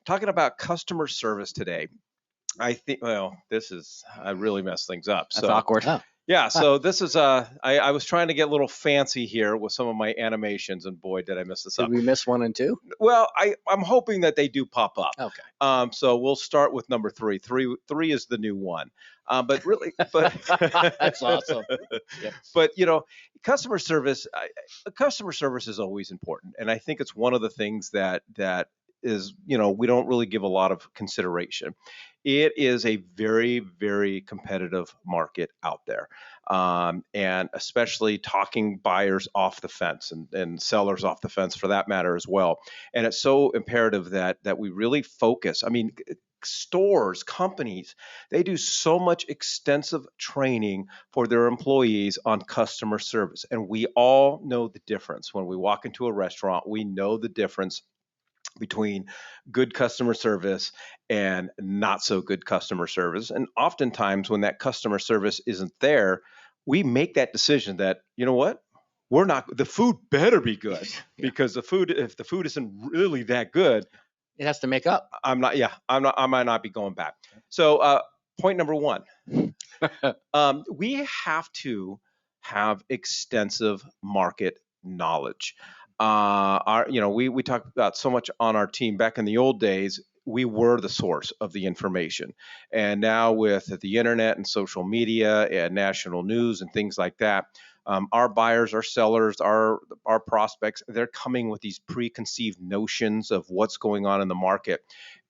talking about customer service today. I think, well, I really messed things up. That's So, awkward. Oh, yeah, so this is, I was trying to get a little fancy here with some of my animations, and boy, did I mess this did up. we miss 1 and 2? Well, I'm hoping that they do pop up. Okay. So we'll start with number three. Three is the new one. But really, but That's awesome. Yep. but customer service, customer service is always important, and I think it's one of the things that is, we don't really give a lot of consideration. It is a very, very competitive market out there, and especially talking buyers off the fence and sellers off the fence for that matter as well. And it's so imperative that we really focus. I mean, stores, companies, they do so much extensive training for their employees on customer service. And we all know the difference. When we walk into a restaurant, we know the difference between good customer service and not so good customer service. And oftentimes, when that customer service isn't there, we make that decision that, you know what? We're not, the food better be good, because if the food isn't really that good, It has to make up. I might not be going back. So, point number one, we have to have extensive market knowledge. We talk about so much on our team. Back in the old days, we were the source of the information, and now with the internet and social media and national news and things like that, our buyers, our sellers, our prospects, they're coming with these preconceived notions of what's going on in the market,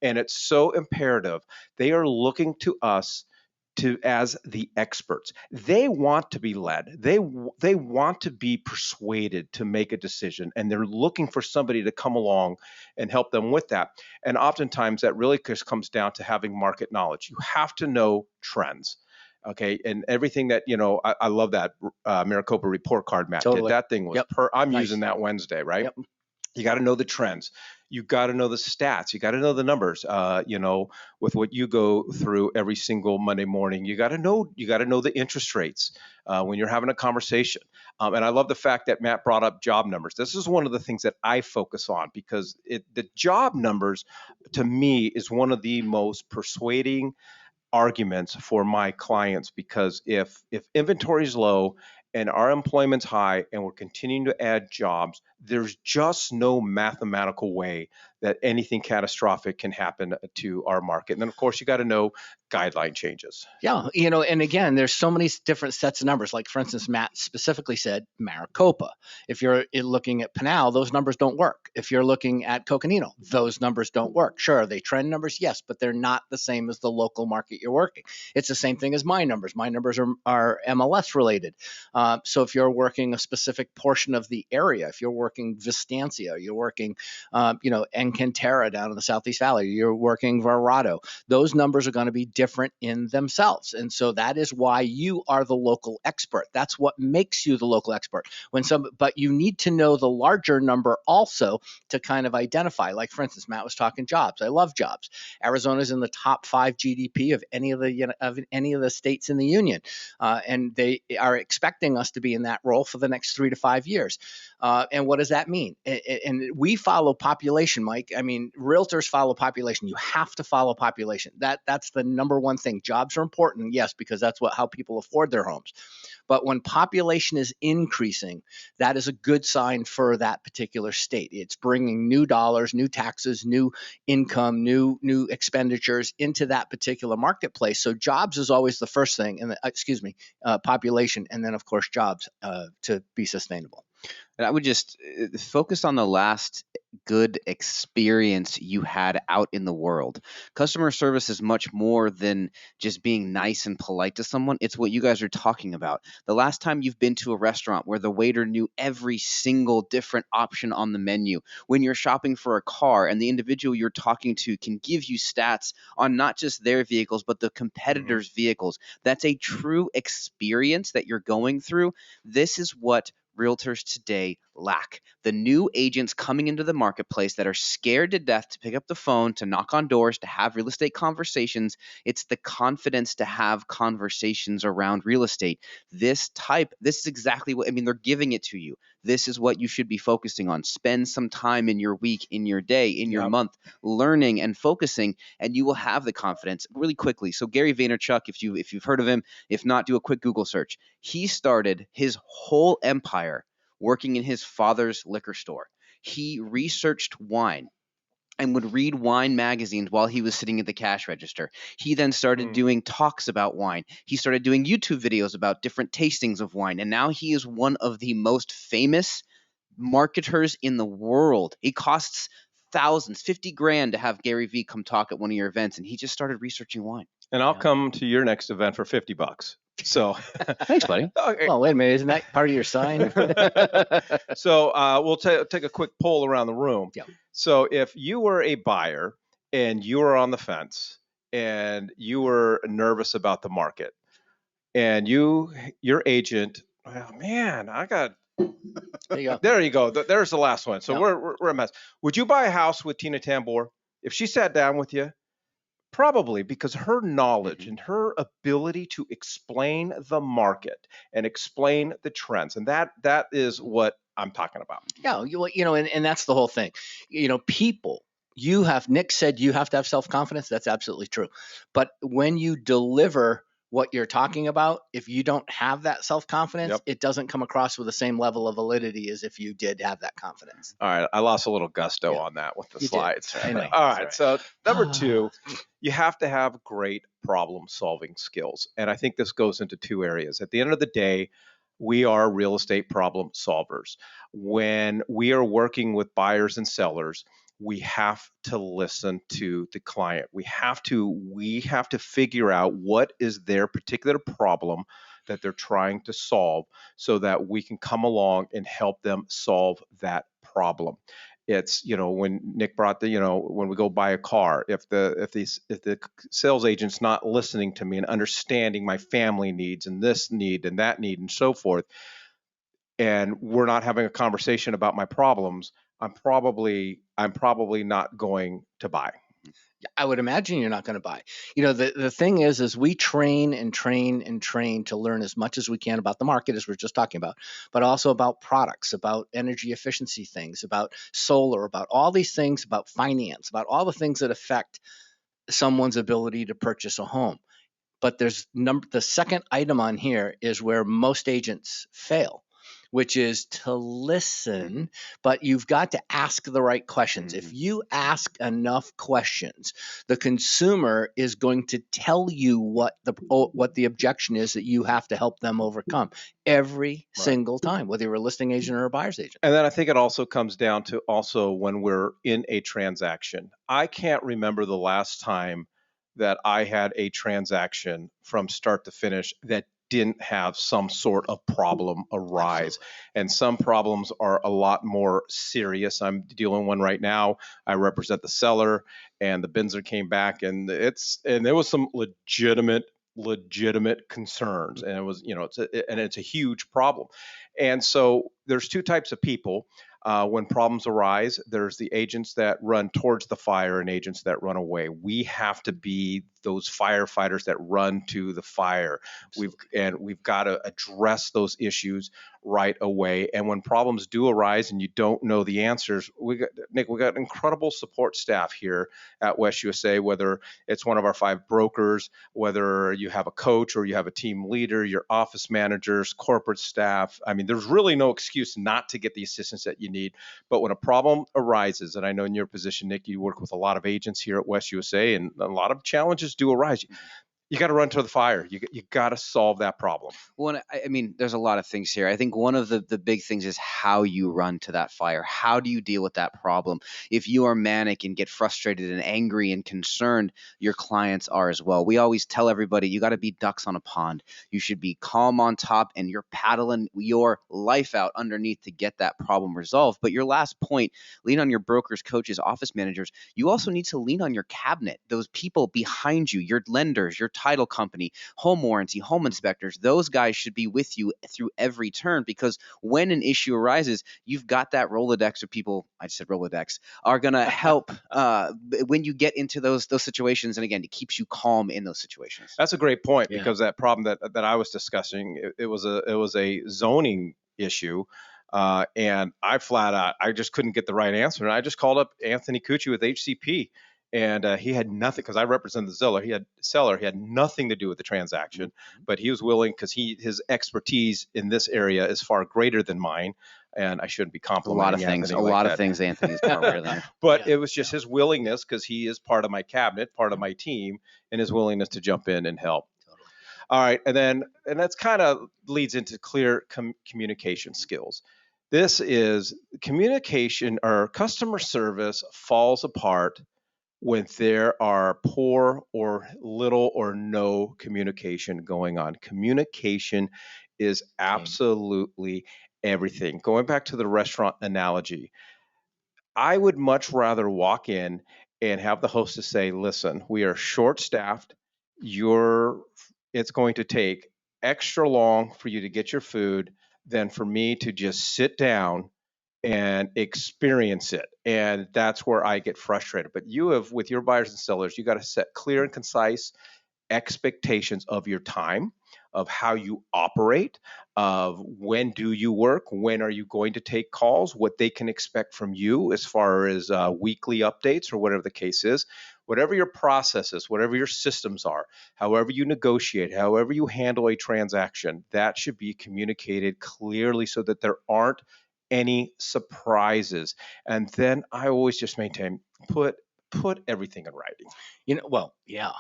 and it's so imperative. They are looking to us as the experts. They want to be led. They want to be persuaded to make a decision, and they're looking for somebody to come along and help them with that. And oftentimes that really just comes down to having market knowledge. You have to know trends. Okay, and everything that I love that Maricopa report card, Matt. Totally. That thing was Yep. I'm Nice. using that Wednesday, right? Yep. You got to know the trends. You got to know the stats. You got to know the numbers. With what you go through every single Monday morning, you got to know the interest rates when you're having a conversation. And I love the fact that Matt brought up job numbers. This is one of the things that I focus on, because the job numbers, to me, is one of the most persuading arguments for my clients, because if inventory is low and our employment's high and we're continuing to add jobs, there's just no mathematical way that anything catastrophic can happen to our market. And then, of course, you got to know guideline changes. Yeah, and again, there's so many different sets of numbers. Like, for instance, Matt specifically said Maricopa. If you're looking at Pinal, those numbers don't work. If you're looking at Coconino, those numbers don't work. Sure, are they trend numbers? Yes, but they're not the same as the local market you're working. It's the same thing as my numbers. My numbers are MLS related. So if you're working a specific portion of the area, if you're working Vistancia, you're working, Encantera down in the Southeast Valley, you're working Verrado, those numbers are going to be different in themselves. And so that is why you are the local expert. That's what makes you the local expert. But you need to know the larger number also to kind of identify. Like, for instance, Matt was talking jobs. I love jobs. Arizona's in the top 5 GDP of any of the states in the union, and they are expecting us to be in that role for the next 3 to 5 years. And what does that mean? And we follow population, Mike. I mean, realtors follow population. You have to follow population. That's the number one thing. Jobs are important, yes, because that's how people afford their homes. But when population is increasing, that is a good sign for that particular state. It's bringing new dollars, new taxes, new income, new expenditures into that particular marketplace. So jobs is always the first thing, and population, and then of course jobs to be sustainable. And I would just focus on the last good experience you had out in the world. Customer service is much more than just being nice and polite to someone. It's what you guys are talking about. The last time you've been to a restaurant where the waiter knew every single different option on the menu, when you're shopping for a car and the individual you're talking to can give you stats on not just their vehicles, but the competitors' vehicles. That's a true experience that you're going through. This is what realtors today lack. The new agents coming into the marketplace that are scared to death to pick up the phone, to knock on doors, to have real estate conversations. It's the confidence to have conversations around real estate. This is exactly what, they're giving it to you. This is what you should be focusing on. Spend some time in your week, in your day, in your Yep. month, learning and focusing, and you will have the confidence really quickly. So Gary Vaynerchuk, if you've heard of him, if not, do a quick Google search. He started his whole empire working in his father's liquor store. He researched wine and would read wine magazines while he was sitting at the cash register. He then started doing talks about wine. He started doing YouTube videos about different tastings of wine. And now he is one of the most famous marketers in the world. It costs thousands, 50 grand to have Gary Vee come talk at one of your events. And he just started researching wine. And I'll come to your next event for $50. So Thanks, buddy. okay. Well, wait a minute. Isn't that part of your sign? So we'll take a quick poll around the room. Yeah. So if you were a buyer and you were on the fence and you were nervous about the market and your agent, oh man, There you go. there you go. There's the last one. So Yeah. we're a mess. Would you buy a house with Tina Tambor if she sat down with you? Probably, because her knowledge and her ability to explain the market and explain the trends, and that is what I'm talking about. Yeah, and that's the whole thing. People, Nick said you have to have self-confidence. That's absolutely true. But when you deliver what you're talking about, if you don't have that self-confidence, Yep. it doesn't come across with the same level of validity as if you did have that confidence. All right, I lost a little gusto Yeah. on that with the You did. slides. I know. All That's right, all so number 2, you have to have great problem-solving skills, and I think this goes into 2 areas. At the end of the day, we are real estate problem solvers. When we are working with buyers and sellers, we have to listen to the client. We have to figure out what is their particular problem that they're trying to solve so that we can come along and help them solve that problem. It's, when Nick brought when we go buy a car, if the sales agent's not listening to me and understanding my family needs and this need and that need and so forth, and we're not having a conversation about my problems, I'm probably not going to buy. I would imagine you're not going to buy. The thing is we train and train and train to learn as much as we can about the market, as we're just talking about, but also about products, about energy efficiency things, about solar, about all these things, about finance, about all the things that affect someone's ability to purchase a home. But the second item on here is where most agents fail, which is to listen, but you've got to ask the right questions. If you ask enough questions, the consumer is going to tell you what the objection is that you have to help them overcome every single time, whether you're a listing agent or a buyer's agent. And then I think it also comes down to when we're in a transaction. I can't remember the last time that I had a transaction from start to finish that didn't have some sort of problem arise. Absolutely. And some problems are a lot more serious. I'm dealing with one right now. I represent the seller, and the Binzer came back, and there was some legitimate concerns, and it was, it's a huge problem. And so there's 2 types of people. When problems arise, there's the agents that run towards the fire and agents that run away. We have to be those firefighters that run to the fire. We've got to address those issues right away. And when problems do arise and you don't know the answers, we got incredible support staff here at West USA, whether it's one of our 5 brokers, whether you have a coach or you have a team leader, your office managers, corporate staff. I mean, there's really no excuse not to get the assistance that you need. But when a problem arises, and I know in your position, Nick, you work with a lot of agents here at West USA, and a lot of challenges do arise. You got to run to the fire. You got to solve that problem. Well, I mean, there's a lot of things here. I think one of the big things is how you run to that fire. How do you deal with that problem? If you are manic and get frustrated and angry and concerned, your clients are as well. We always tell everybody, you got to be ducks on a pond. You should be calm on top, and you're paddling your life out underneath to get that problem resolved. But your last point, lean on your brokers, coaches, office managers. You also need to lean on your cabinet, those people behind you, your lenders, your title company, home warranty, home inspectors. Those guys should be with you through every turn, because when an issue arises, you've got that Rolodex of people, I said Rolodex, are going to help when you get into those situations. And again, it keeps you calm in those situations. That's a great point, Yeah. because that problem that I was discussing, it was a zoning issue. And I flat out, I just couldn't get the right answer. And I just called up Anthony Cucci with HCP. And he had nothing, because I represent the seller. He had nothing to do with the transaction, but he was willing, because his expertise in this area is far greater than mine. And I shouldn't be A complimenting lot of things. Anthony A like lot that. of things Anthony's more than. But Yeah. it was just his willingness, because he is part of my cabinet, part of my team, and his willingness to jump in and help. Totally. All right, and that's kind of leads into clear communication skills. This is communication, or customer service falls apart when there are poor or little or no communication going on. Communication is absolutely everything. Going back to the restaurant analogy, I would much rather walk in and have the hostess say, listen, we are short staffed. It's going to take extra long for you to get your food than for me to just sit down and experience it. And that's where I get frustrated. But with your buyers and sellers, you got to set clear and concise expectations of your time, of how you operate, of when do you work, when are you going to take calls, what they can expect from you as far as weekly updates or whatever the case is. Whatever your process is, whatever your systems are, however you negotiate, however you handle a transaction, that should be communicated clearly so that there aren't any surprises. And then I always just maintain, put everything in writing. Well, yeah.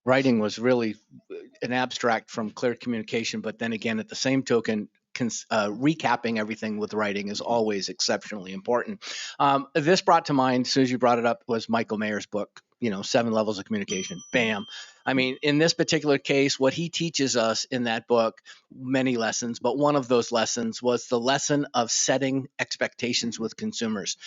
Writing was really an abstract from clear communication, but then again, at the same token, recapping everything with writing is always exceptionally important. This brought to mind, as soon as you brought it up, was Michael Mayer's book, 7 Levels of Communication. Bam. I mean, in this particular case, what he teaches us in that book, many lessons, but one of those lessons was the lesson of setting expectations with consumers.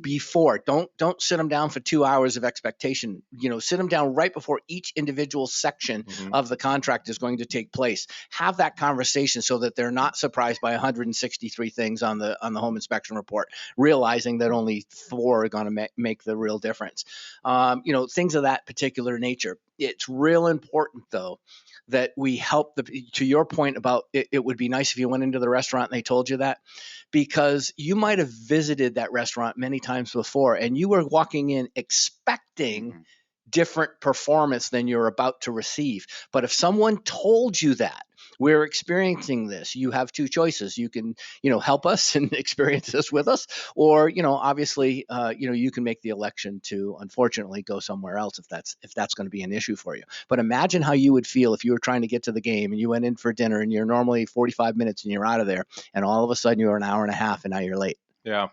Before, don't sit them down for 2 hours of expectation. Sit them down right before each individual section of the contract is going to take place. Have that conversation so that they're not surprised by 163 things on the home inspection report, realizing that only 4 are going to make the real difference. Things of that particular nature. It's real important, though, that we help to your point about it would be nice if you went into the restaurant and they told you that, because you might have visited that restaurant many times before and you were walking in expecting different performance than you're about to receive. But if someone told you that we're experiencing this, you have 2 choices. You can, help us and experience this with us, or, obviously, you can make the election to, unfortunately, go somewhere else if that's going to be an issue for you. But imagine how you would feel if you were trying to get to the game and you went in for dinner and you're normally 45 minutes and you're out of there, and all of a sudden you're an hour and a half and now you're late. Yeah.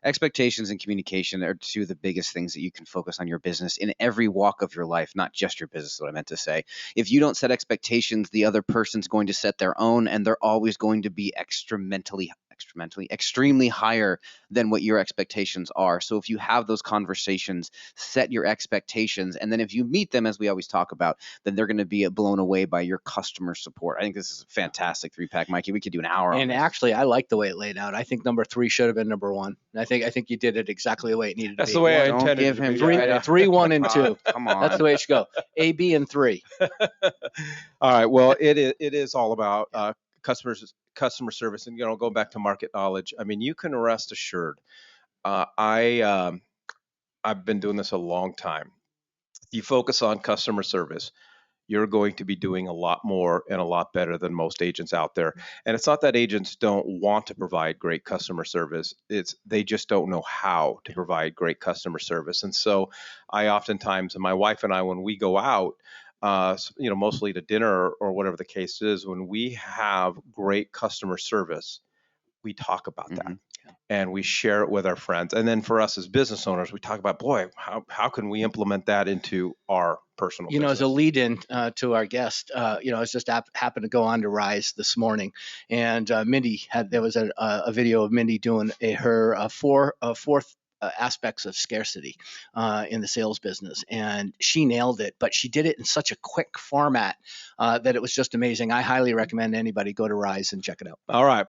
Expectations and communication are 2 of the biggest things that you can focus on your business in every walk of your life, not just your business, what I meant to say. If you don't set expectations, the other person's going to set their own, and they're always going to be extremely higher than what your expectations are. So if you have those conversations, set your expectations, and then if you meet them, as we always talk about, then they're going to be blown away by your customer support. I think this is a fantastic 3-pack, Mikey. We could do an hour on And this. actually, I like the way it laid out. I think number 3 should have been number 1. I think you did it exactly the way it needed to be. That's the way I Don't intended give it to him be. three- Yeah. 3, 1, and 2. Come on. That's the way it should go. A, B, and 3. All right. Well, it is all about customer service, and going back to market knowledge. I mean, you can rest assured. I've been doing this a long time. If you focus on customer service, you're going to be doing a lot more and a lot better than most agents out there. And it's not that agents don't want to provide great customer service. They just don't know how to provide great customer service. And so I oftentimes, and my wife and I, when we go out, mostly to dinner or whatever the case is, when we have great customer service, we talk about that. And we share it with our friends. And then for us as business owners, we talk about, boy, how can we implement that into our personal business? As a lead-in to our guest, I was just happened to go on to Rise this morning, and Mindy there was a video of Mindy doing her fourth aspects of scarcity in the sales business, and she nailed it. But she did it in such a quick format that it was just amazing. I highly recommend anybody go to Rise and check it out. All right.